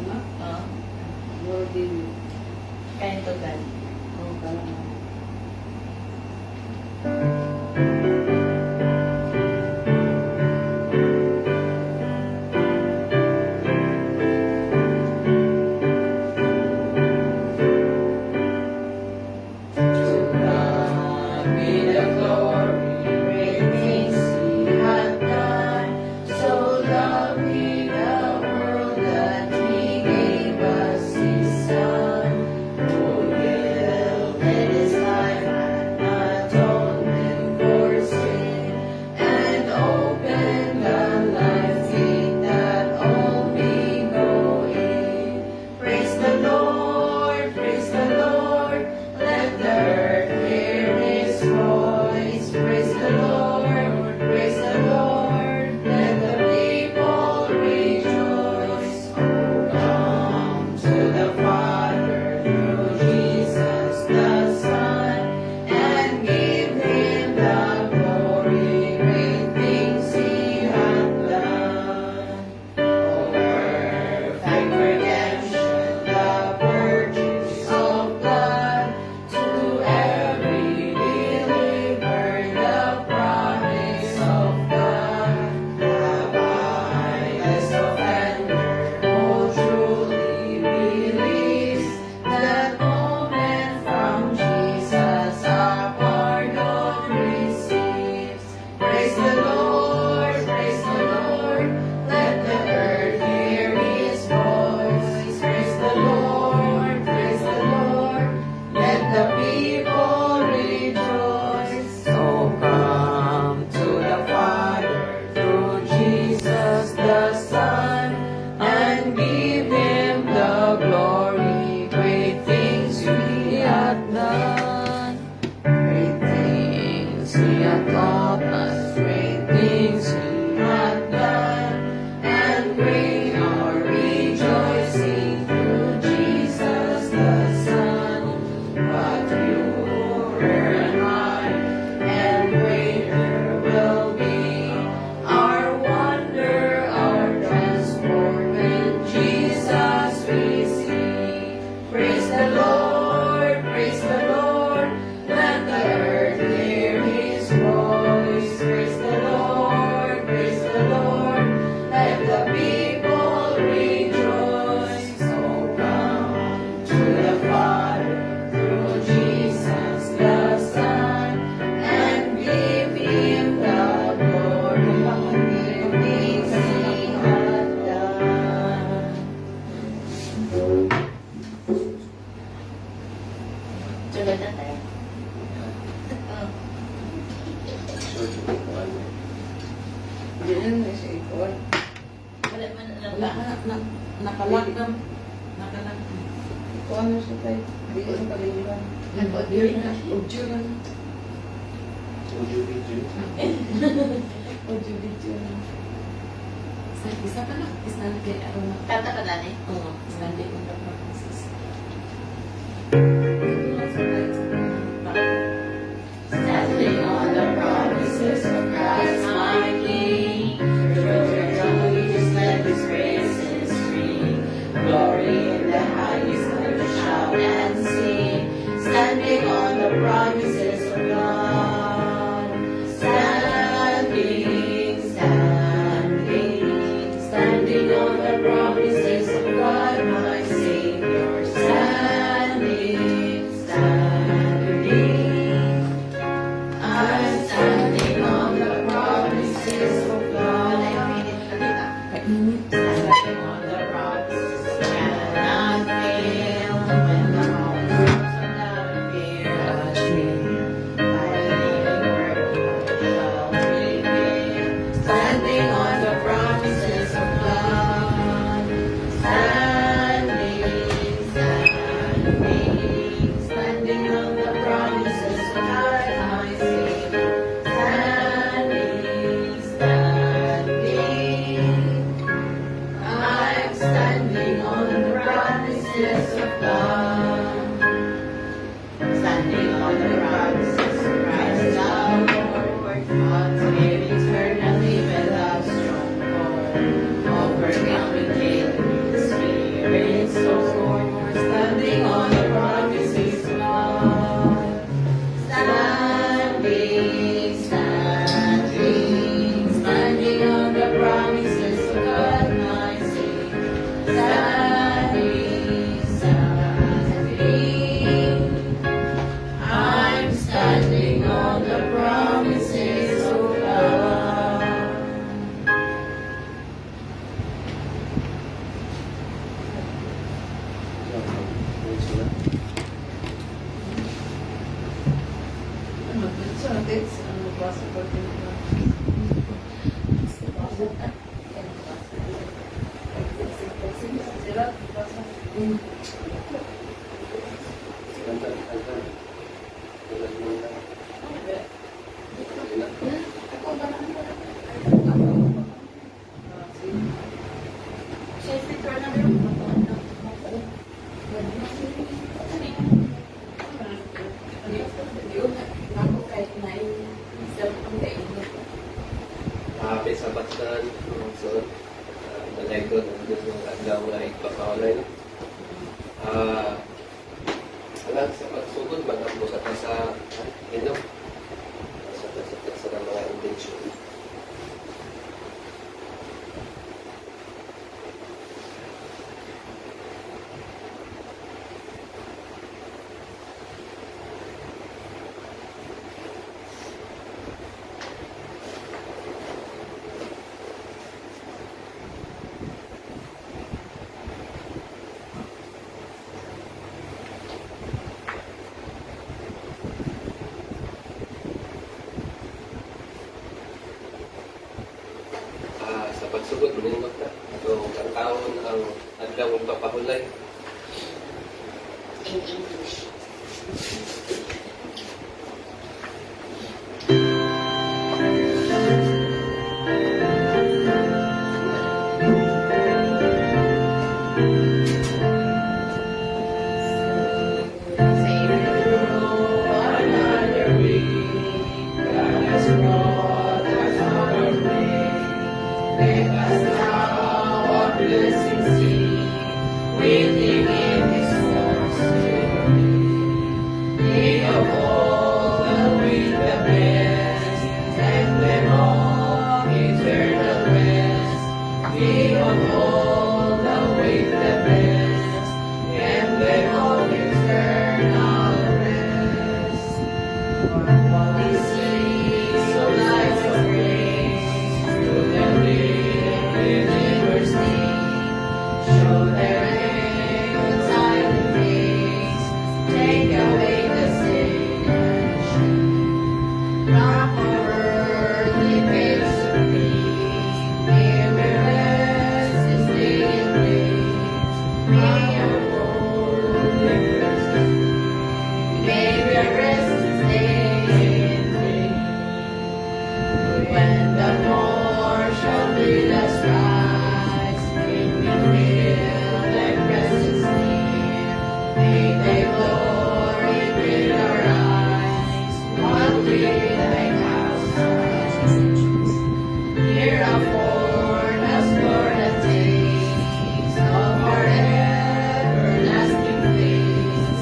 na. Oo. Lord, din. Kaya ito gan. Oo, talaga. Sunod na tayo. Diyan na siya ikon. Wala man alam Wala ba? na, nakalak na. Nakalak. Ikuan na siya tayo. Hindi ko sa kalimutan. Nag-audio na. Audio na. Audio video. Audio video na. Isa pa na, isa na kay Arona. Kata ka dani? Oo, isa na kay Arona Francis. Standing on the promises of Christ my King, through eternity let His praises ring. Glory in the highest, let us shout and sing. Standing on the promises of God. Standing, standing, standing on the promises of God, my Savior. Happy Sabatan, so nalego ng Diyos ng adlaw nga ipapawalay. Alam sa pagsugod, magandang sa sa inom. Sa mga intensyon. Sa pagsugod, manindot na. So, ang taon ang adlaw ng papahulay. In English. Waiting in His force to be of all the with the best, and them all eternal rest. Be of all the with the best, and them all eternal rest. While we sing so lights of grace to the believers need, show their silent face, take away the sin and shame. Rock our earthly pace of peace, may we rest this day in grace. May our world rest free. May we rest this day in grace. When the morn shall bid us rise, may we feel Thy presence near. May Thy glory fill our eyes, while we Thy house are. Hear afford us, Lord, a taste of our everlasting face.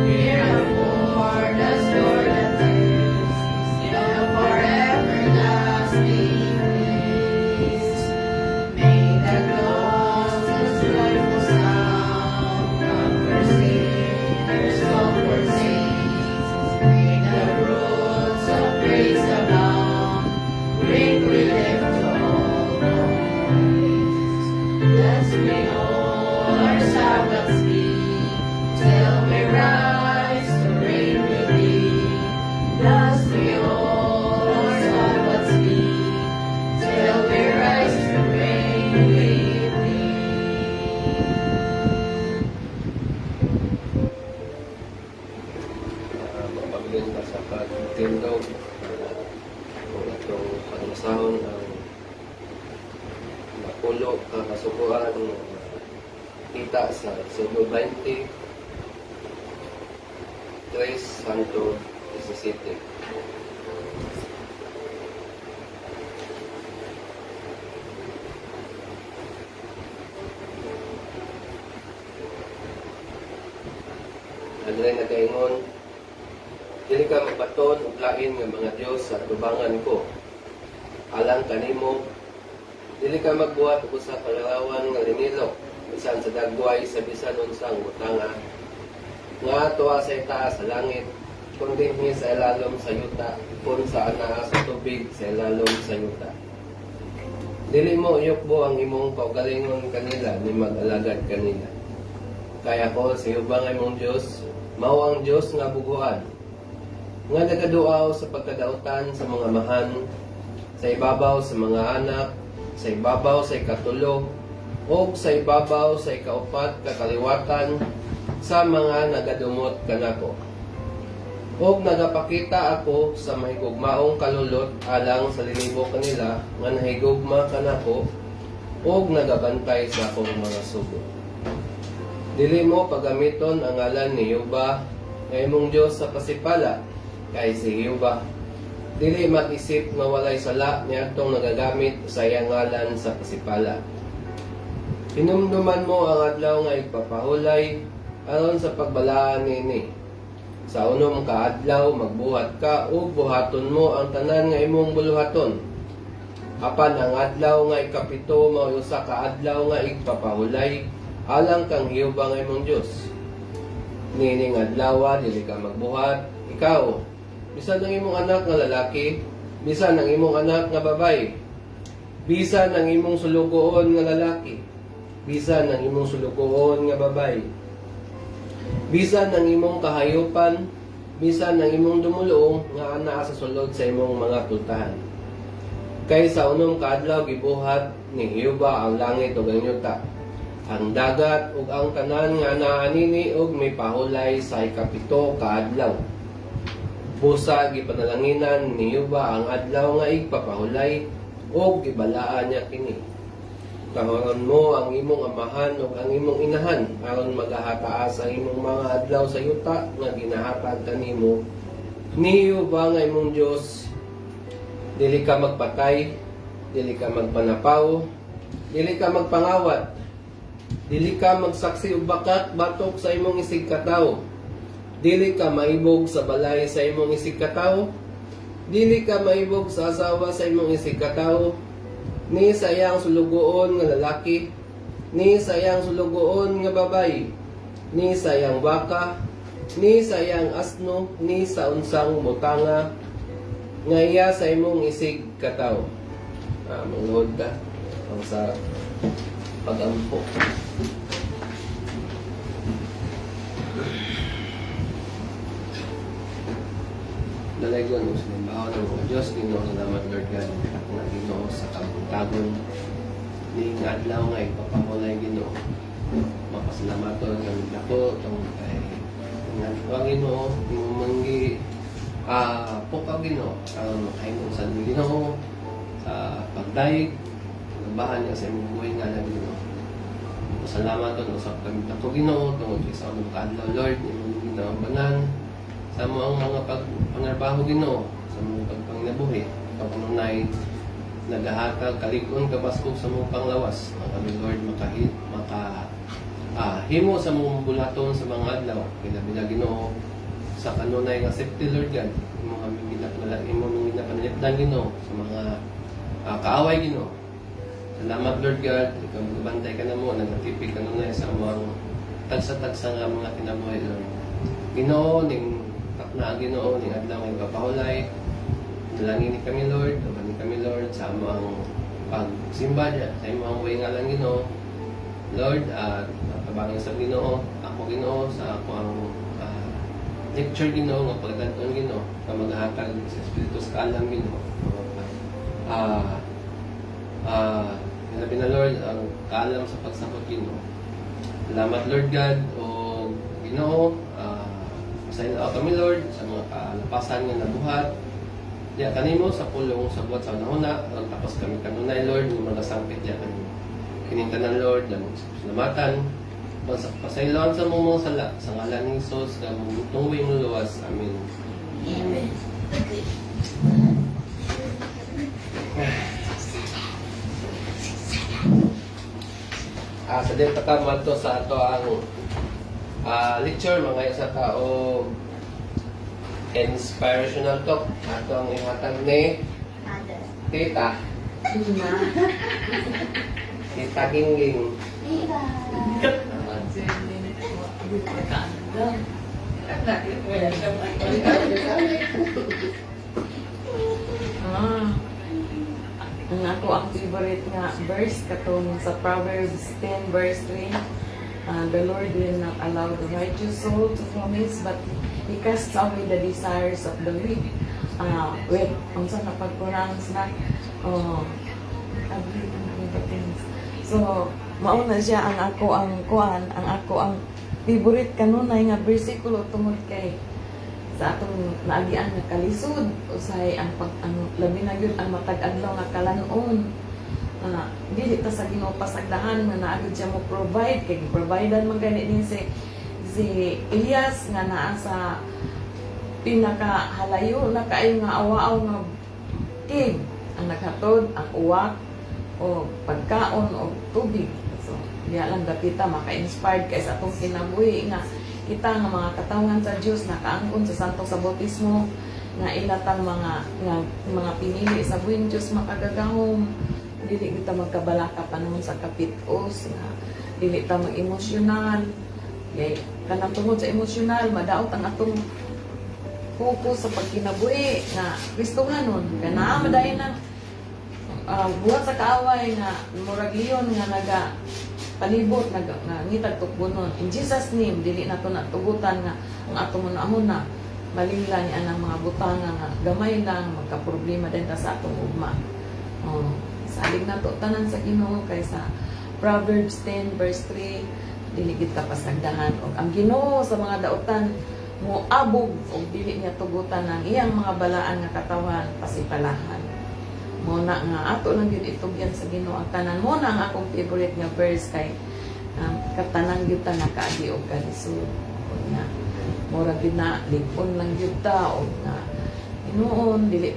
Hear afford us, Lord, a taste of our everlasting place. May the gospel's joyful sound comfort sinners, comfort saints. May the fruits of praise abound, bring relief to all complaints. Thus may all our Sabbaths be, till we rise to reign with Thee. Thus may all our Sabbaths be, till we rise to reign with Thee. Magpabilin ka sa pagtindog. Kung itong panasahon ang napulo kakasukuan kita sa Subo 20 3 Santo 17. Ano rin nakaingon, dili ka magbaton ug lain nga mga Dios sa tubangan ko. Alang kanimo, dili ka magbuhat og usa ka larawan nga linilok bisan sa dagway sa bisan unsang butanga nga tuwa sa itaas sa langit, kundi ni sa ilalom sa yuta, kung sa anaa sa tubig sa ilalom sa yuta. Dili mo uyokbo ang imong kaugalingon kanila ni mag-alagad kanila. Kaya ko sa ubang imong Dios, mao ang Dios nga buguan. nga nagaduaw sa pagkadautan sa mga mahan, sa ibabaw sa mga anak, sa ibabaw sa ikatulo, o sa ibabaw sa ikaupat kakaliwatan sa mga nagadumot kanako. Og nagapakita ako sa mahigugmaong kalulot alang sa lilibo kanila nga nahigugma kanako, og nagabantay sa akong mga sugo. Dili mo pagamiton ang ngalan ni Jehova nga imong Dios sa pasipala, kay si Jehova dili mag-isip nga walay sala niadtong nagagamit sa iyang ngalan sa pasipala. Hinumduman mo ang adlaw nga igpapahulay aron sa pagbalaan nini. Sa unom ka adlaw magbuhat ka ug buhaton mo ang tanan nga imong buluhaton. Apan ang adlaw nga ikapito mao usa ka adlaw nga igpapahulay alang kang Jehova nga imong Dios. Nining adlaw dili ka magbuhat, ikaw bisan ang imong anak nga lalaki, bisan ang imong anak nga babay, bisan ang imong sulugoon nga lalaki, bisan ang imong sulugoon nga babay, bisan ang imong kahayupan, bisan ang imong dumulong nga anaa sa sulod sa imong mga pultahan. Kay sa unom ka adlaw gibuhat ni Jehova ang langit ug ang yuta, ang dagat ug ang tanan nga anaa nini ug may pahulay sa ikapito ka adlaw. Busa gipanalanginan ni Jehova ang adlaw nga igpapahulay ug gibalaan niya kini. Kahoron mo ang imong amahan ug ang imong inahan aron magahataas ang imong mga adlaw sa yuta nga ginahatag kanimo ni Jehova nga imong Dios. Dili ka magpatay, dili ka magpanapaw, dili ka magpangawat, dili ka magsaksi og bakat batok sa imong isig katawo. Dili ka maibog sa balay sa imong isig katawo, dili ka maibog sa asawa sa imong isig katawo, ni sa iyang sulugoon nga lalaki, ni sa iyang sulugoon nga babay, ni sa iyang baka, ni sa iyang asno, ni sa unsang butanga nga iya sa imong isig katawo. Mangod ka ang sa pag-ampo. Dalagon sa limbawa ng mga Diyos, Ginoo, salamat Lord God, nga Ginoo sa kabuntagon ni adlaw nga ipapamulay Ginoo. Mapasalamat ko kami dako tong kay nga Ginoo, manggi pukaw Ginoo ang kaingon sa Ginoo sa pagdayeg, pagbahan niya sa imong buhay nga Ginoo. Salamat ko sa kami dako Ginoo tungod sa among kadlaw Lord, imong Ginoo banan sa mo ang mga pangarbaho Ginoo sa mga pagpanginabuhi pagpanunay nagahatag kalig-on kabaskog sa mga panglawas ang kami Lord himo sa mga bulaton sa mga adlaw kila Ginoo sa kanunay nga safety Lord God imo kami ginapanalipdan Ginoo sa mga kaaway Ginoo. Salamat Lord God, ikaw magbantay ka na mo nagatipig kanunay sa mga tagsa-tagsa nga mga kinabuhi Lord Ginoo ning na Ginoo ning adlaw nga ipapahulay. Dalangin ni kami Lord, dalangin kami Lord sa among pagsimba sa imong way ngalan Ginoo. Lord, tabangin sa Ginoo, ako Ginoo sa akong lecture Ginoo nga pagdadton Ginoo nga maghatag sa Espiritu sa kalam Ginoo. Labi na Lord ang kaalam sa pagsabot Ginoo. Salamat Lord God o Ginoo. Sa ilo kami Lord sa mga kalapasan nga nabuhat diya kanimo sa pulong sa buhat sa unahuna tapos kami kanunay Lord nga magasangpit diya kanimo kinintanan Lord damo salamatan pasayloan sa mga sala sa ngalan ni Jesus nga tungwi mo luwas. Amen. Amen. Sa din patamal to sa ato ang lecture mga sa tao inspirational talk ato ang ihatag ni Tita Gingging. Ang ako ang favorite nga verse katong sa Proverbs 10 verse 3. The Lord will not allow the righteous soul to promise, but He casts away the desires of the weak. Wait, ang sa kapag-pronounce na, so, mauna siya ang ako ang favorite kanunay nga bersikulo tungod kay sa atong naagian nga kalisod usay ang labi na gyud ang matag adlaw nga kalanon. Dili ta sa Ginoo pasagdahan nga naagid siya mo provide kay providean man gani din si Elias nga naa sa pinakahalayo na kaayo nga awaaw nga cave ang naghatod ang uwak o pagkaon o tubig. So, diya lang dapita maka-inspired kay sa atong kinabuhi nga kita nga mga katawan sa Dios nakaangkon sa santong sa bautismo nga ilatang mga pinili sa buhing Dios makagagahom. Dili kita magkabalaka panahon sa kapitos nga dili ta mag-emosyonal. Kay kanang tungod sa emosyonal madaot ang atong focus sa pagkinabuhi nga Kristohanon kana madayon na buhat sa kaaway nga murag leon nga naga palibot ngitag tukbonon. In Jesus name dili nato natugutan nga ang atong una malingla ni anang mga butanga nga gamay lang magka-problema din ta sa atong ugma. Salig nato tanan sa Ginoo kaysa Proverbs 10 verse 3 dili kita pasagdahan og ang Ginoo sa mga dautan mo abog og dili niya tugutan ang iyang mga balaan nga katawan pasipalahan. Muna nga ato lang yun itugyan sa Ginoo ang tanan. Muna ang akong favorite nga verse kay katanan yun ta nakaagi o kalisod. O nga, mura din na lipon lang yun ta o nga inuon, dili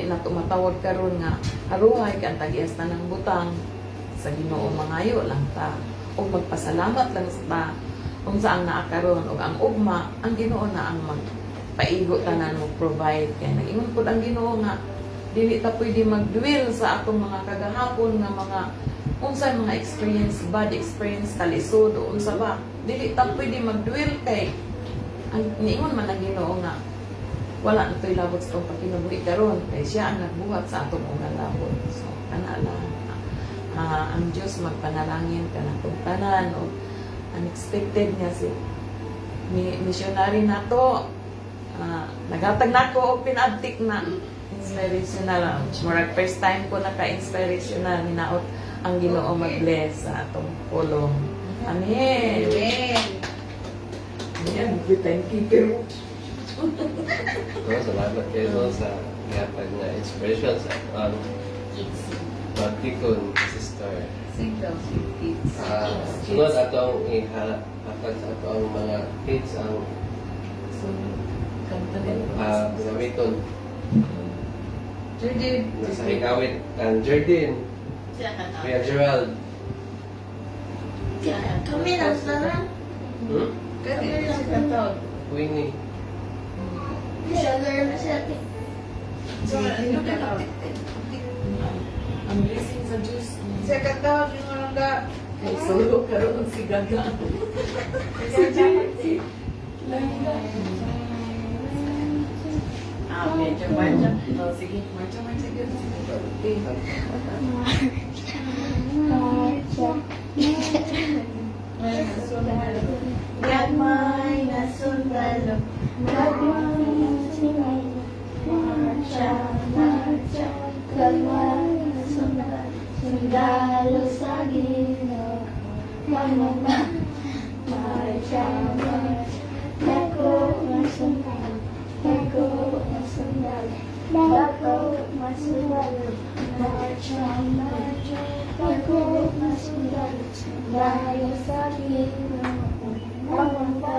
na tumatawag karon nga haruhay kang tagias na ng butang sa Ginoo mangayo lang ta o magpasalamat lang sa ta kung saan naakaroon o ang ugma ang Ginoo na ang magpaigo tanan mo provide kay nag-ingon pud ang Ginoo nga dili ta pwede mag-dwell sa atong mga kagahapon nga mga unsay mga experience, bad experience, kalisod o unsa ba. Dili ta pwede mag-dwell kay ang niingon man ang Ginoo nga wala na to'y labot sa itong pagkinabuhi karon kay siya ang nagbuhat sa atong mga labot. So, kana lang ang Diyos magpanalangin ka na itong tanan o unexpected niya si missionary na to nagatag na ko o pinadtik na inspirational. Murag first time ko naka-inspirational hinaot ang Ginoo mag-bless sa atong pulong. Amen. Amen. Ayan, thank you. Salamat kayo sa gatag na inspiration sa ang Batikon sister. Signal kids. Sunod atong ihatag sa atong mga kids ang So, kanta din. gamiton Jordan. nasa hingawit ang Jardine, Kuya Gerald. Kami lang sana. Kanina si Katod. Winnie. Sugar na siya. Ang blessing sa Diyos. Si Katod, yung anong ga. Kay solo karoon si Gaga. Si Jay. Medyo marcha. Oh, sige, marcha. Okay. Gagmay na sundalo. Gagmay na sundalo. Marcha, marcha. Gagmay na sundalo. Sundalo sa Ginoo. Mamama. Marcha, marcha. Dako na sundalo. Dako na sundalo. Dako na sundalo. Marcha, marcha. Dako na sundalo. Sundalo sa Ginoo. Mamama.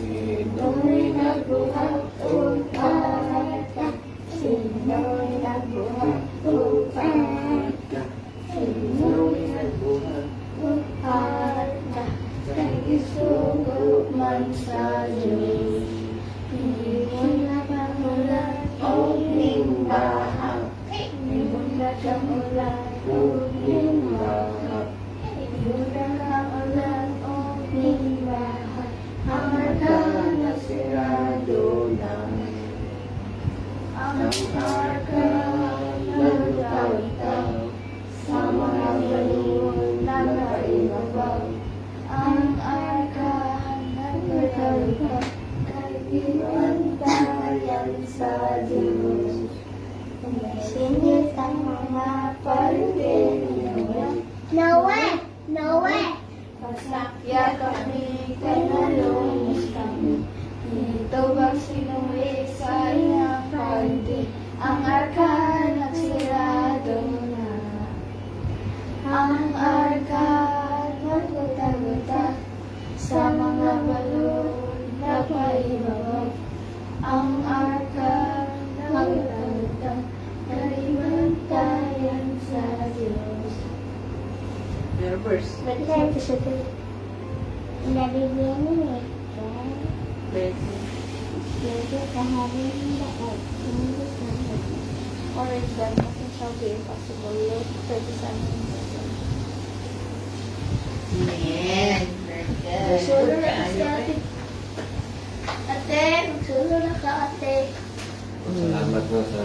Sino'y nagbuhat upata. Sino'y nagbuhat upata. Sino'y nagbuhat upata. Nag-isugo man sa Diyos. Hindi mo na pangulan o limbahang. Hindi mo na kamulan o limbahang. Hindi mo na kamulan o limbahang. Ang arka na sirado na. Ang arka nagtaw-taw sa mga balon na naibabaw. Ang arka nagtaw Iwantayan sa Diyos. Singit ang mga palipin. Noe! Pasakya kami, kanalungos kami. Dito bang sinuwi sa iyang paldi? Ang arka nagsirado na. Ang arka nagguta-guta sa mga balon na paibabaw. Ang arka nagguta-guta, nalimantayan sa Diyos. Pero verse. In the beginning, it Verse. created the heaven and the earth. In this number, or if that nothing shall be impossible. Luke 37:7. Amen. Very good. Magsulo na ka si ate. Ate, magsulo na ka ate. Salamat no sa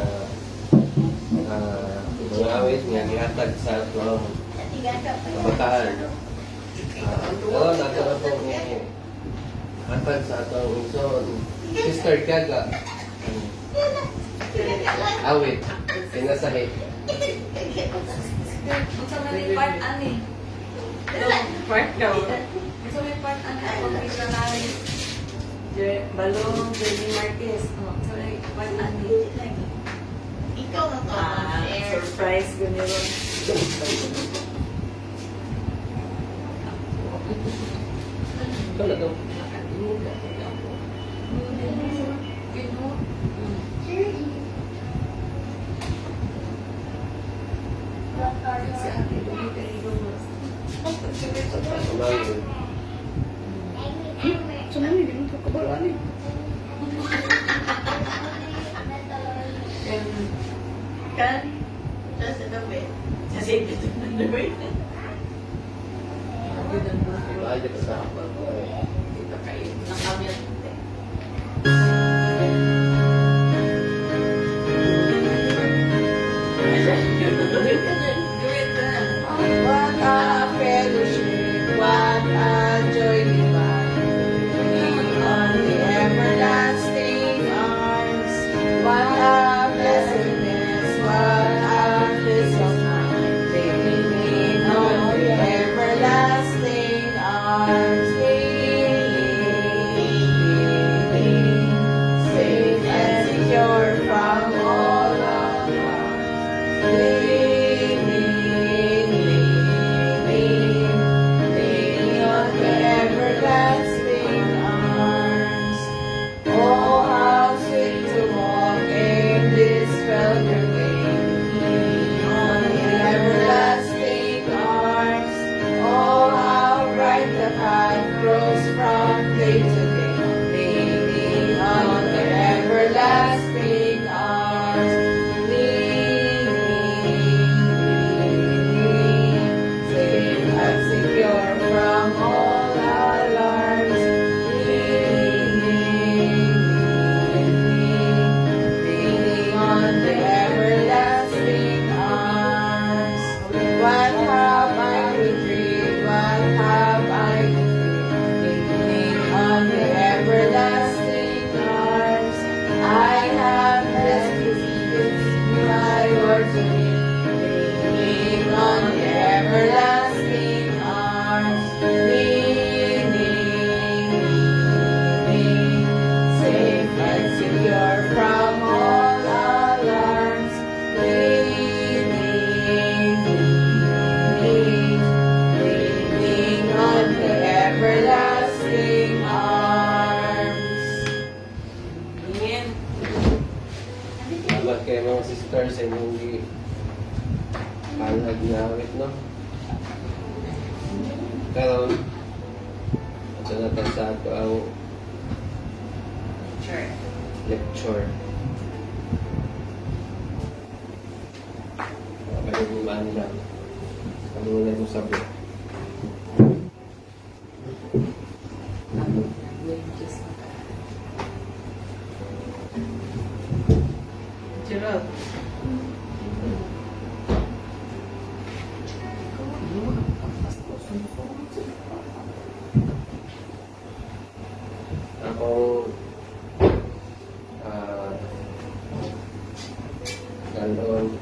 mga awit nga gihatag sa atong Ate, ganda pa yan. kabataan. Pero nato na po ni hatag sa atong inson. Sister Gaga. Awit. Pinasahi. Unsa man yung part ani? Part daw. Unsa man yung part ani ako missionary? Balong, Jenny Marquez. Unsa man yung part ani? Ikaw na to. Share. Surprise ko nila. Talaga. Si ate dili kay Rose. Sumangin. Sumali din ko kabalaan ni. Kan? Just a little bit. Just a little bit. Balik sa Kita kayo. Nakamit. What a fellowship, what a joy divine, leaning on the everlasting arms. What a blessedness, what a bliss of mind, leaning on the everlasting arms. Leaning, safe and secure from all alarms. Leaning on the everlasting arms. Oh, how sweet to walk in this welcome way. Leaning on the everlasting arms. Oh, how bright the path grows from day to day. Leaning on the everlasting arms. Safe and secure from all alarms. Leaning on the everlasting arms. What have I to dream? What have I to fear? Leaning on the everlasting arms. I have destinies, my Lord to me. Leaning on the everlasting arms. Leaning, safe and secure from all alarms. Leaning on the everlasting arms. Amen. Salamat kay mga sisters sa inyong kalag na awit, no? Karon, ito na tayo sa ato ang Sure. lecture. Pag-umaan lang. Pag-ulaan mo sabi. Gerald. Akong alone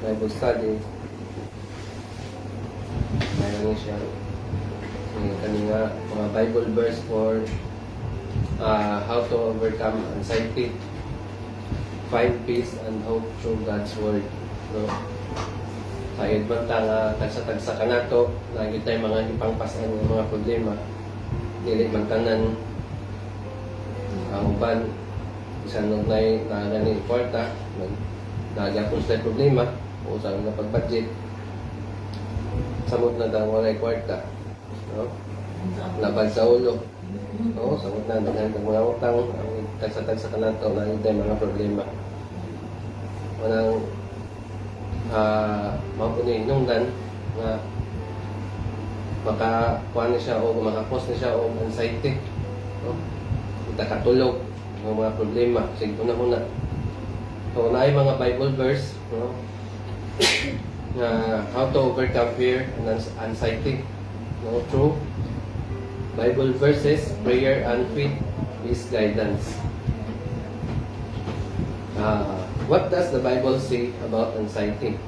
Bible study. Mayroon siya kanina mga Bible verse for how to overcome anxiety, find peace and hope through God's Word. No? Sayod man ta nga tagsa-tagsa ka nato, lagi tayo mga ipangpasan ng mga problema. Dili man tanan ang uban isang nunay na gani kwarta, nagyapon sila problema o sa nga pag-budget. Samot na daw walay kwarta. No? Labad sa ulo. No? Samot na daghan kang mga utang, ang tagsa-tagsa ka nato, lagi tayo mga problema. Wanang mapunin nungdan nga makakuha na siya o makapos na siya o anxiety, no? Katulog ng mga problema sige una so naay mga Bible verse, no? Nga how to overcome fear and anxiety, no? Through Bible verses, prayer and faith-based guidance. What does the Bible say about anxiety?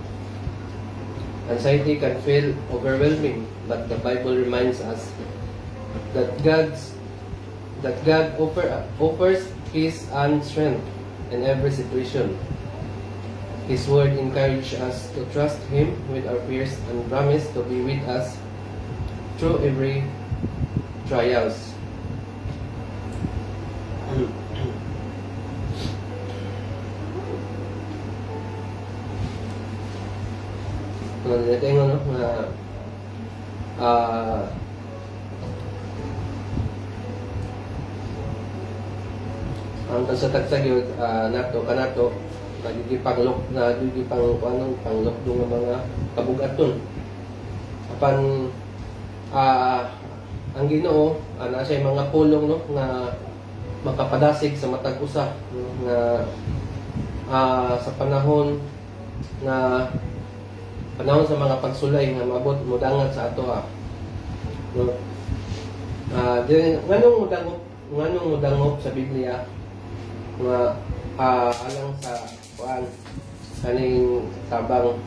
Anxiety can feel overwhelming, but the Bible reminds us that God offers peace and strength in every situation. His word encourages us to trust Him with our fears and promise to be with us through every trials. Natin no na ang tagsa-tagsa gyud nato kanato nagigipang lok na gigipang panglok ng mga kabugaton apan ang Ginoo ana siya mga pulong no nga makapadasig sa matag usa no, nga sa panahon sa mga pagsulay nga maabot mudangat sa ato no nganong mudangop sa Biblia nga alang sa kuan kaning tabang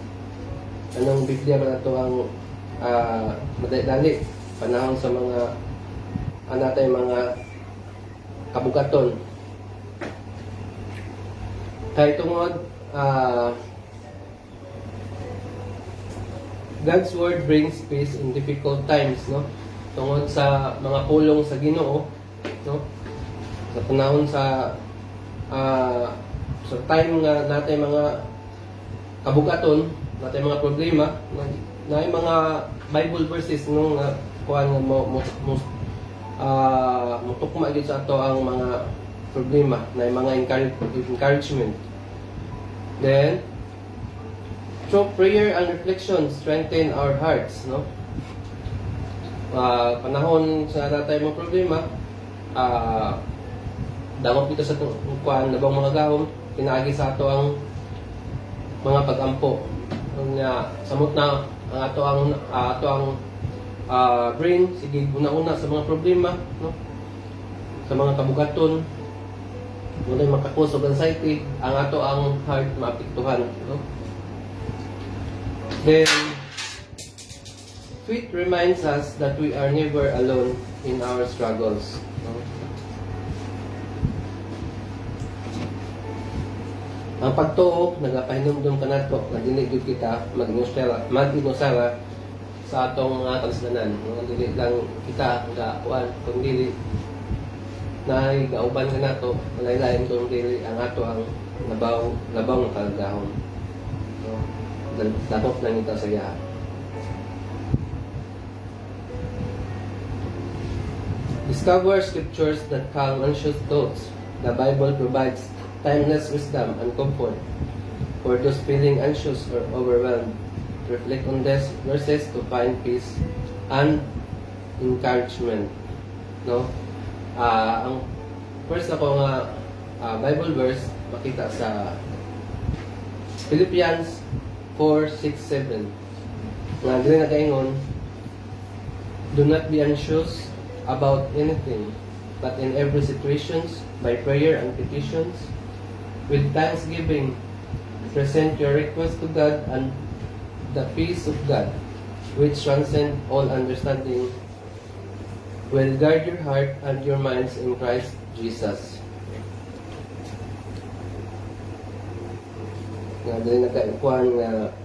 anong Biblia man ato ang madali panahon sa mga anatay mga kabugaton kay tungod God's word brings peace in difficult times, no? Tungod sa mga pulong sa Ginoo, no? Sa panahon sa time nga natay mga kabugaton, natay mga problema, na mga Bible verses no nga kuan nga mutukma gyud sa ato ang mga problema, na mga encouragement. Then through prayer and reflection, strengthen our hearts, no? Panahon sa natay mga problema, dangop kita sa kuan labang mga gahom, pinaagi sa ato ang mga pag-ampo. Nga samot na ang ato ang brain sige una-una sa mga problema, no? Sa mga kabugaton, muna makakos og anxiety, ang ato ang heart maapektuhan, no? Then, faith reminds us that we are never alone in our struggles. No? Ang pagtuo, nagapahinumdum ka nato, na dinigid kita, mag-inusara sa atong mga kalasdanan. No? Dili lang kita, kung dili, na gauban ka nato, malay-lain kung dili, ang ato ang labaw ng kalagahon. No? Dakop na nito sa iya. Discover scriptures that calm anxious thoughts. The Bible provides timeless wisdom and comfort for those feeling anxious or overwhelmed. Reflect on these verses to find peace and encouragement. No? Ang first ako nga Bible verse makita sa Philippians 4:6-7. Nga dili na kaingon, do not be anxious about anything, but in every situations, by prayer and petitions, with thanksgiving, Present your request to God, and the peace of God, which transcends all understanding, will guard your heart and your minds in Christ Jesus. Nga dili nakaikuan nga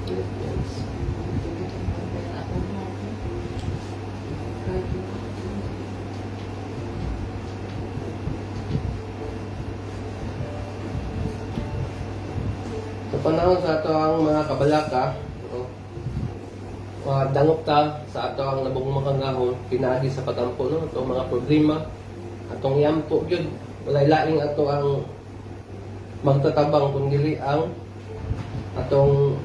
Philippians. Sa panahon sa ato ang mga kabalaka, dangop ta sa ato ang nabong makangahon, pinaagi sa pagampo, no? Itong mga problema, atong yampo yun, walay laing ato ang magtatabang kung dili ang atong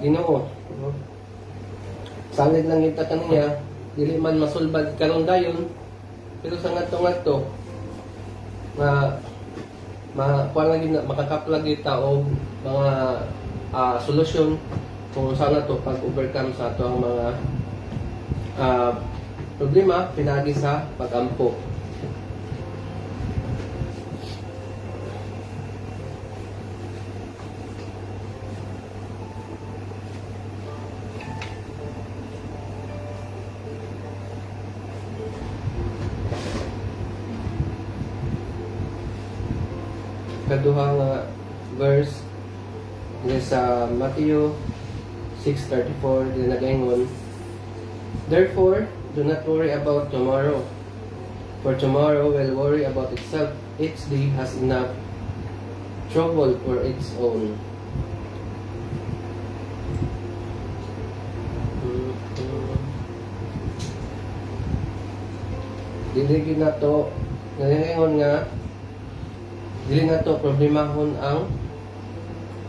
Ginoo, no? Salit lang kita kaniya, dili man masulbad karon dayon, pero sa ngadto nga makakaplagi ta og mga solusyon kung saan na to pag-overcome sa ato ang mga problema pinagi sa pag-ampo. Kaduha nga verse dili sa Matthew 6:34 dili nagaingon, therefore do not worry about tomorrow, for tomorrow will worry about itself. Each day has enough trouble for its own. Dili na to nagaingon nga dili na to problemahon ang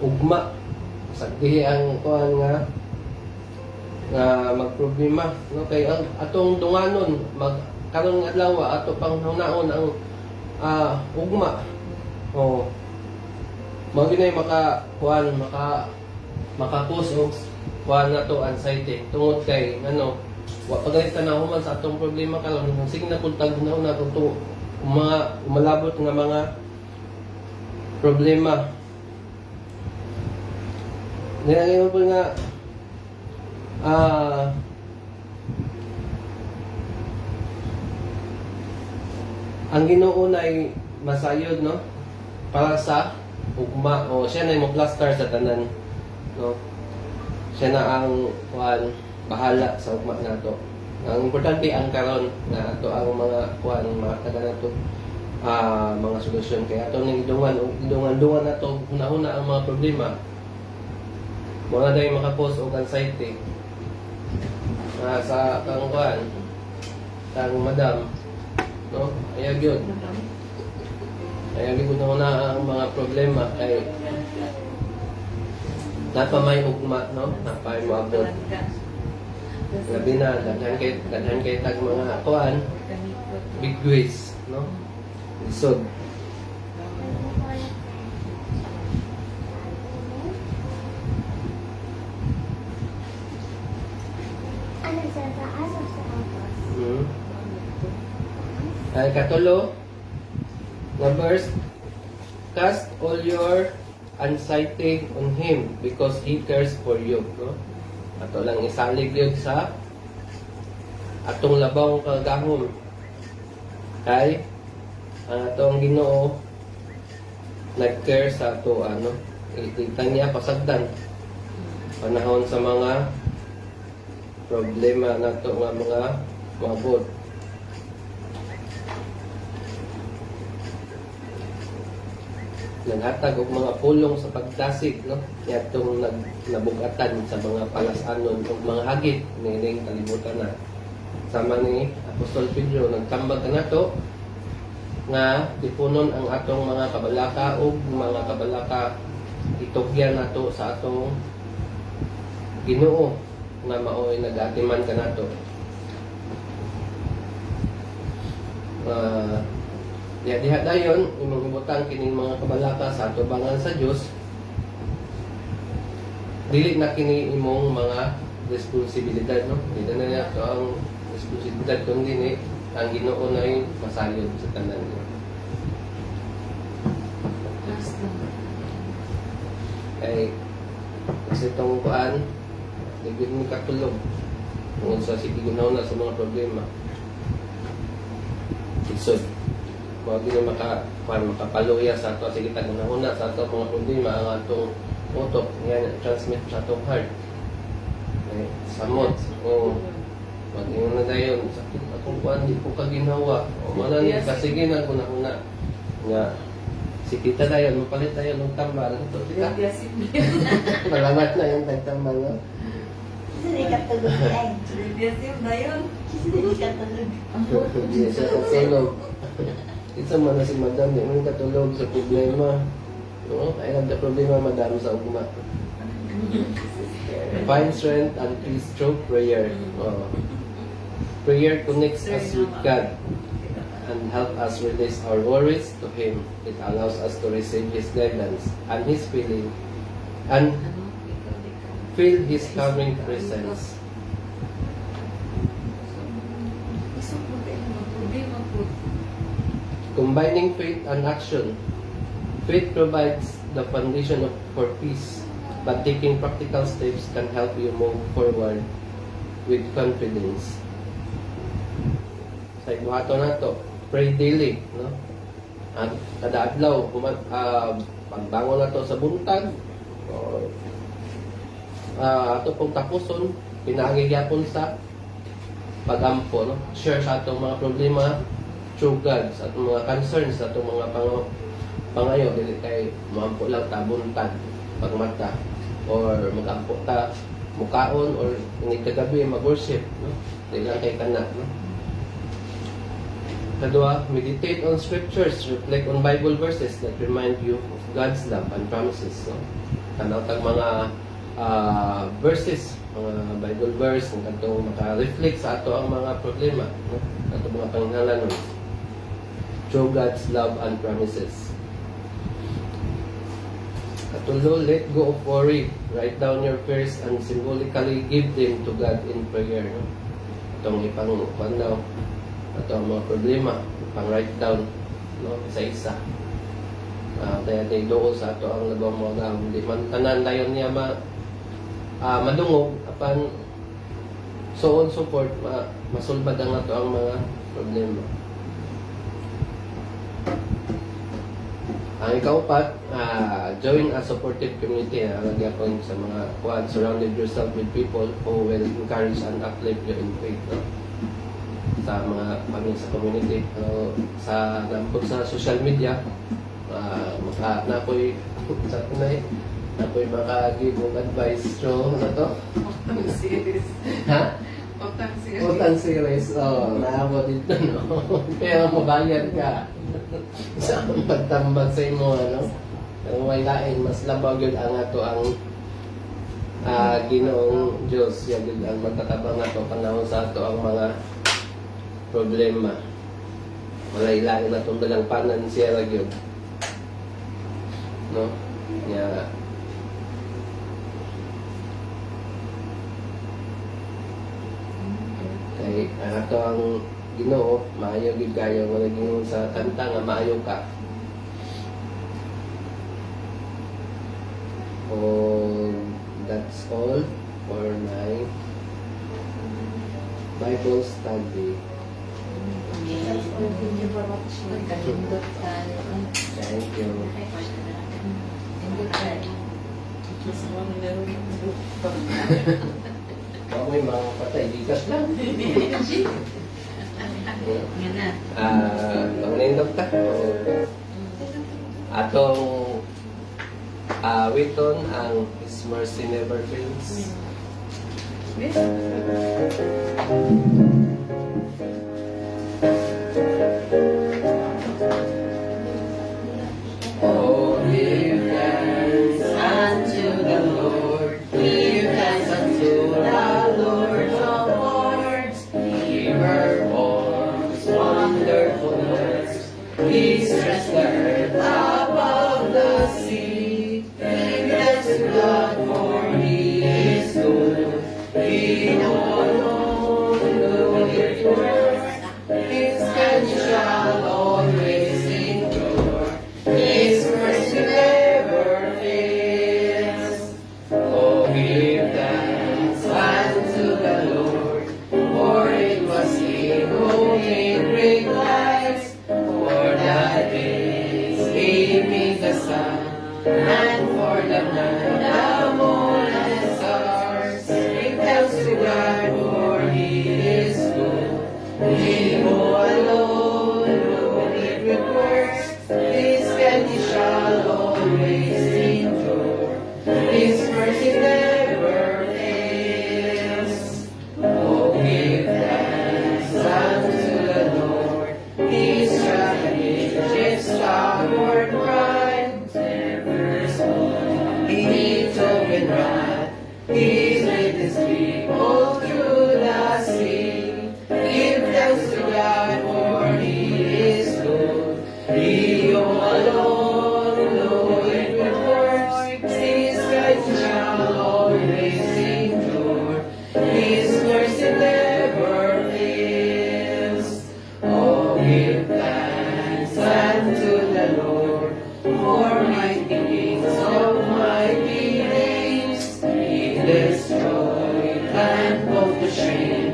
ugma. Sagdihi ang kuan nga magproblema, no? Kay ang atong dunganon karon nga adlaw ato pang hunaon ang ugma. Mao ginay maka-cause og kuan na to anxiety tungod kay wa pagalit na human sa atong problema karon sige na kun tag na to mga umalabot nga mga problema. Nilagay po nga ang Ginoo ay masayod, no? Para sa ugma, o siya na yung plaster sa tanan, no? Siya na ang bahala sa ugma nato. Ang importante ang karon na ato ang mga mga taga nato mga solusyon, kaya ato ning idungan nato una-una ang mga problema. Wala dahil makapos o anxiety sa kang madam, no? Ayag yun na ang mga problema ay napamay ugma, no? Napay moabot labi na daghan kay tag mga big ways, no? Lisod. Ay katulo na verse, cast all your anxiety on Him because He cares for you, no? Ato lang isalig yun sa atong labang kagahom kay ang atong Ginoo nag-care sa ato, itigtan niya pasagdan panahon sa mga problema nato nga mga mabot. Naghatag og mga pulong sa pagdasig, no? Yatong nabugatan sa mga palasanon ug mga hagit nining kalibutan na. Sama ni Apostol Pedro nagtambag kanato nga tipunon ang atong mga kabalaka ug mga kabalaka itugyan nato sa atong Ginoo nga maoy nagatiman kanato. Diha dayon imong ibutang kining mga kabalaka sa atubangan sa Dios. Dili na kini imong mga responsibilidad, no? Dili na nato ang responsibilidad kundi ni ang Ginoo na yung masayod sa tanan niyo. Last lang. Kay kasi itong kuan, ligid mo katulog. Kung sa sige ginaw na sa mga problema. Isod. Huwag nyo makapaluya sa ato. Sige, tagunahuna sa ato mga problema ang atong utok. Yan, transmit sa atong heart. Okay. Samot. O, huwag nyo na dayon. Sakit akong kuan, di ko kaginawa. O, manan, kasige na gunahuna. Nga, si tita dayon, mapalit tayo ng tambal. Ito, tita. Malamat na yung tagtambal, no? Hindi ka tulog ay. Hindi ka tulog. Hindi siya katulog. Isa man na si madam, di man katulog sa problema. No? Ay nagda problema madam sa ugma. Find strength and peace through prayer. Oh. Prayer connects us with God and help us release our worries to Him. It allows us to receive His guidance and His feeling and feel His calming presence. Combining faith and action. Faith provides the foundation for peace, but taking practical steps can help you move forward with confidence. Sa ibuhato na to, pray daily, no? At kada adlaw, pagbangon na to sa buntag, ato pong tapuson, pinagigyapon sa pagampo, no? Share sa atong mga problema through God, sa atong mga concerns, sa atong mga pangayo, dili kay maampo lang ta buntag pagmata or magampo ta mukaon or ini kagabi mag-worship, no? Dili lang kay kana, no? Kadua, meditate on scriptures, reflect on Bible verses that remind you of God's love and promises, no? Tanaw tag mga verses, mga Bible verse ng katong maka-reflect sa ato ang mga problema, no? Ato mga panghalanon through God's love and promises. Katulo, let go of worry. Write down your fears and symbolically give them to God in prayer, no? Itong ipang daw ato ang mga problema, ipang-write down, no? Isa-isa. Kaya tayo doon sa ato ang labang mga gamit. Hindi man tanan dayon niya madungog apan so on support masulbad ang ato ang mga problema. Ang ikaupat, join a supportive community. Nagyapon sa mga kuwan, surrounded yourself with people who will encourage and uplift you in faith, no? Sa mga pamilya sa community, sa nampun sa social media, napoy sa tunay, napoy maka-give og advice through na to. Series. Ha? Utang series. Utang series, naabot dito, no? Pero mabayad ka sa pagtambag sa imo, ano? Pero may lain, mas labaw yun ang ato ang Ginoong Diyos. Yan yun ang magtatabang ato panahon sa ato ang mga problema. Malay-lain na itong dalang panan siya lang yun. No? Yeah. Kay ato ang Ginoo, maayo gid kayo wala Ginoo sa kanta nga maayo ka. That's all for my Bible study. Thank you for watching. Thank you. Huwag mo yung mga patay, bigas lang. Pag-nindog ta. Atong witon ang His mercy never fails. Oh, give thanks unto the Lord. Give thanks unto the Lord of Lords. He performs wonderful works. He stretched the earth above the sea. Give thanks to God, for He is good. He alone doeth works. His gave lights for the days. He made the sun, and for the night, the moon and the stars. Give thanks to God, for He is good. He who alone doeth good works, His kindness shall always endure. His mercy never fails. Oh, give thanks unto the Lord. His strategies toward pride never small. He took and wrath. He led His people through the sea. Give thanks to God, for He is good. He who alone doeth good works, His kindness shall always endure. His mercy never fails. Oh, give thanks unto the Lord, for mighty kings of mighty names. He destroyed and put to shame.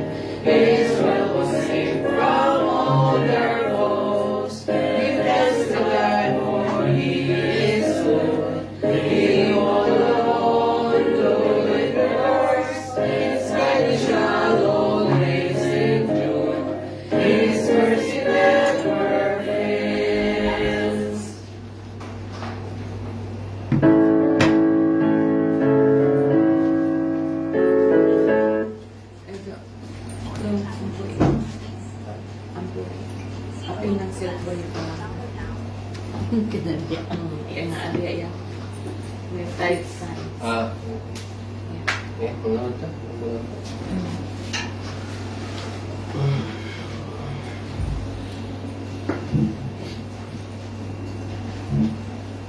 Israel was saved from all their foes. Give thanks to God, for He is good. He who alone doeth good works, His kindness shall always endure. His mercy never fails. Ito. Yung ampoy. Ampoy. Apil ng silver pa lang. Kinadya. Kaya nga, ariya yan. May tight sign. Ano ito?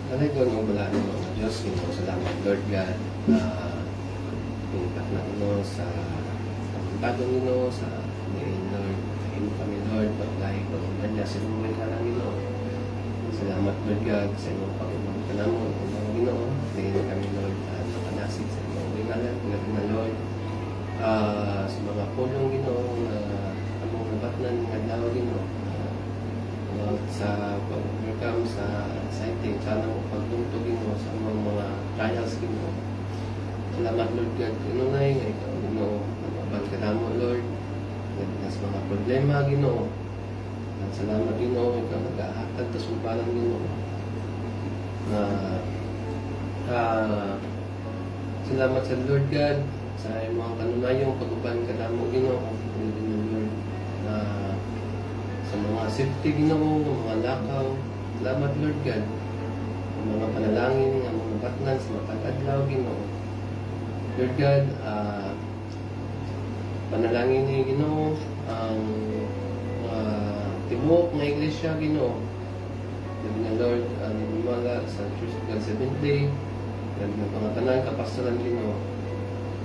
Alay doon ang bala ng mga Diyos, Ginoo, salamat Lord God, na pinipat na Ginoo sa pagpuntagon Ginoo, sa ngayon Lord, kainin kami Lord, paglahi ko, manya, sinuwi ka lang Ginoo. Salamat Lord God, sa inyong Panginoon ka naman, Ginoo, tingin kami Lord, nakanasig sa inyong wingalan, paglabi na Lord, sa mga pulong Ginoo, na among nabatnan ng adlaw Ginoo, sa pag-overcome sa exciting, sana mo pagtuntugin mo sa mga trials Ginoo. Salamat Lord God, kanunay nga ikaw Ginoo, nababal ka na mo Lord, sa mga problema Ginoo. Salamat Ginoo, ikaw nag-ahatag ta sumbalan Ginoo. Salamat sa Lord God sa mga kanunayong pag-uban ka na mo Ginoo, Lord, na sa mga safety Ginoo, mga lakaw. Salamat Lord God. Ang mga panalangin, ang mga batnan sa matag adlaw Ginoo. Lord God, panalangin ni Ginoo ang tibok na iglesia Ginoo. Sabi na Lord, ang mga sa Church of God Seventh Day, ang mga tanan kapastoran Ginoo.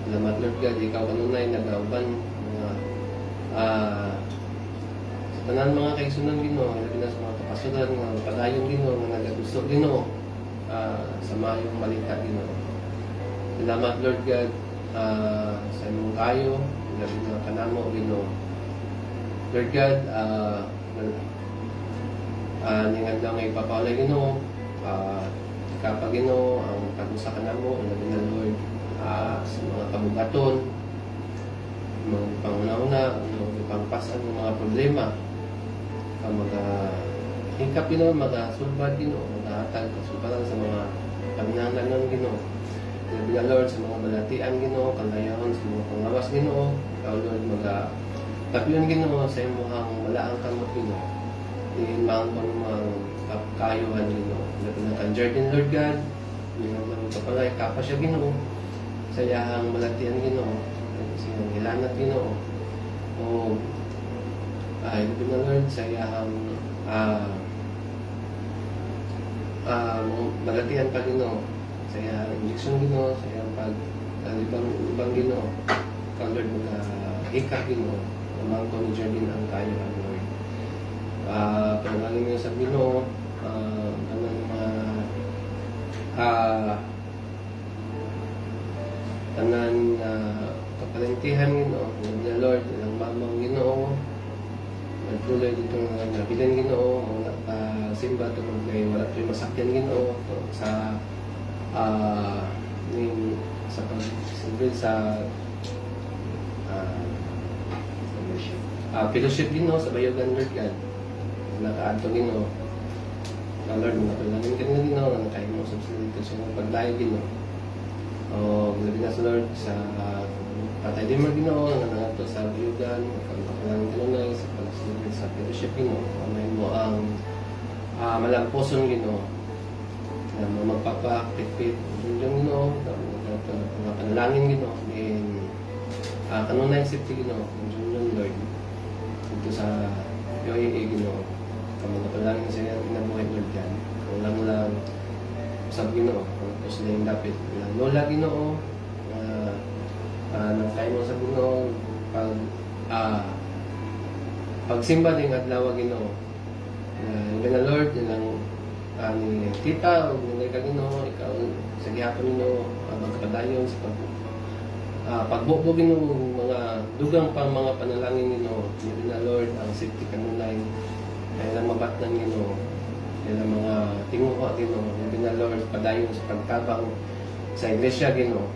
Salamat Lord God, ikaw kanunay nag-auban mga tanan mga kaigsunan Ginoo, labi na sa mga kapasulan nga padayon Ginoo nga nagagusto Ginoo sa mayong malita Ginoo. Salamat Lord God sa imong kayo, labi na kanamo Ginoo. Lord God, ningan lang ay papawala Ginoo, kapag Ginoo ang pag-usa kanamo, labi na Lord sa mga kabugaton, mga pangunahuna, mga pangpasan ng mga problema. Hingkap Ginoo, mag-sulbad Ginoo, mag-ahatag kasulbaran sa mga panginahanglan Ginoo. Labi na Lord sa mga balatian Ginoo, kalayaon sa mga pangawas Ginoo. Ikaw Lord, mag-tapion Ginoo sa imong malaang kamot Ginoo. Diin mang mga kayuhan Ginoo. Labi na kan Jordan Lord God, yung kapalay, kapa siya Ginoo. Sa iyahang balatian Ginoo, sa iyang ilanat Ginoo. O labi na Lord sa iyahang balatian pa Ginoo, sa iyahang injection Ginoo, sa iyang ibang Ginoo. Ikaw Lord, hikap Ginoo, namang ko ni Jordan ang kayuhan Lord. Panalangin niyo sa Ginoo, anong mga tanan kapalintihan Ginoo, na Lord, ilang mamang Ginoo, duloy dito nga nabilan Ginoo, wala pa simba tungod kay wala pa masakyan Ginoo sa ning sa pag-celebrate sa fellowship Ginoo sa Bayogan Lord God. Nakaadto Ginoo. Na Lord, mga palangin ka nila Ginoo, na nakahim mo sa dito sa mga paglayo Ginoo. O, labi na sa Lord, sa patay din mo Ginoo, na nangato sa Bayogan, palangin ka nila sa pag-celebrate sa fellowship Ginoo. Kamay mo ang malamposon Ginoo, na magpapakitpit yung Ginoo, mga panalangin Ginoo, and kanunay safety Ginoo, yung Lord, dito sa UAA Ginoo, mga panalangin sa inabuhay Lord yan, kung lang usab Ginoo, kung sila yung dapit, ilang lola Ginoo, nang kain mo sa Ginoo, pagsimba din at lawa Ginoo, yung na Lord, ilang ni tita o nilay ka Ginoo, ikaw sa gihapon Ginoo, magkapadayon sa pagbubog Ginoo, mga dugang pang mga panalangin Ginoo, yun na Lord, ang safety kanunay, kailang mabatnan Ginoo, kailang mga tinguha Ginoo, yun na Lord, padayon sa pagtabang sa iglesia Ginoo.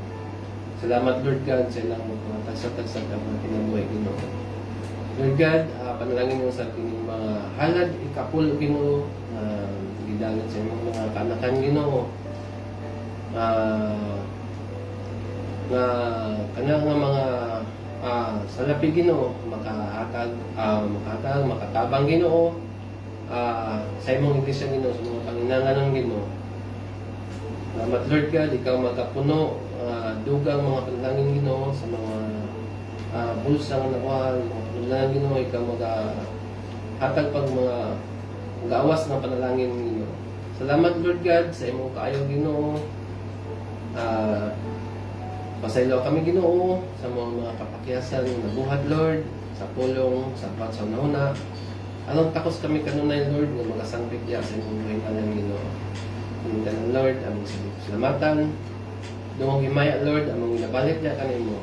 Salamat Lord God sa ilang mga tagsag-tagsag ang mga kinabuhay Ginoo. Lord God, panalangin mo sa ating mga halad, ikapulo Ginoo, gidalan sa inyong mga kanakan Ginoo, nga kanang mga salapi Ginoo, makatabang Ginoo, sa imong iglesia Ginoo, sa mga panginanganon Ginoo. Salamat Lord God, ikaw magapuno, dugang mga panalangin Ginoo, sa mga bulsang nakuha, mga panalangin Ginoo, ikaw hatag pag mga gawas ng panalangin Ginoo. Salamat Lord God sa imong kaayo Ginoo. Pasaylo kami Ginoo sa mga kapakyasan na buhat Lord, sa pulong, sa panahona. Along takos kami kanunay Lord nga magasangpit ya sa imong hingalan Ginoo. Hingalan Lord, among salamatan. Dungog himaya Lord, among inabalik ya kanimo.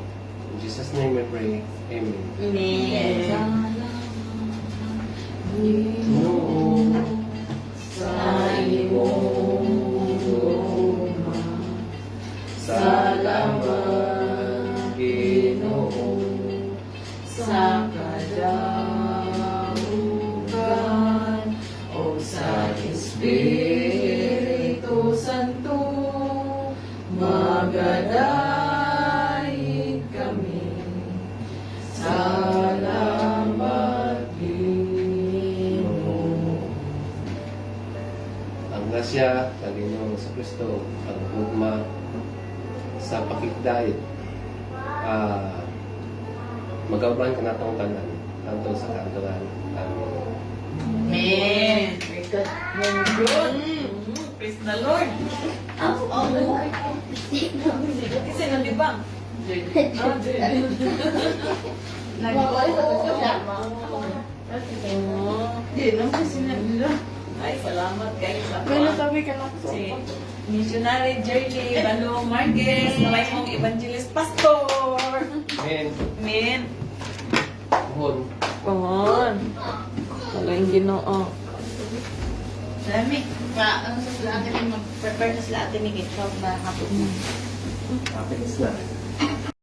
In Jesus' name we pray. Amen. Ginoo, sa imong luma, salamat Ginoo, sa kadaugan o sa Espiritu Santo, magadayeg kami. Salamat Ginoo. Ang grasya sa Ginoong sa Kristo, ang hugma sa pakigdayet, magauban ka natong tanan, tanto sa kanturan. Amen. Amen. Very good. Very good. Praise the Lord. Kasi nalibang. Ay, salamat kayo sa Tabi ka lang po. si Missionary Jerry Balong Marquez, na may mong evangelist pastor. Amen. Amen. Buhon. Pohon. Talagang Ginoo. Dami. Ano sa sila atin mag-prepare na sila atin ni Gitchog na hapon. Kapit na.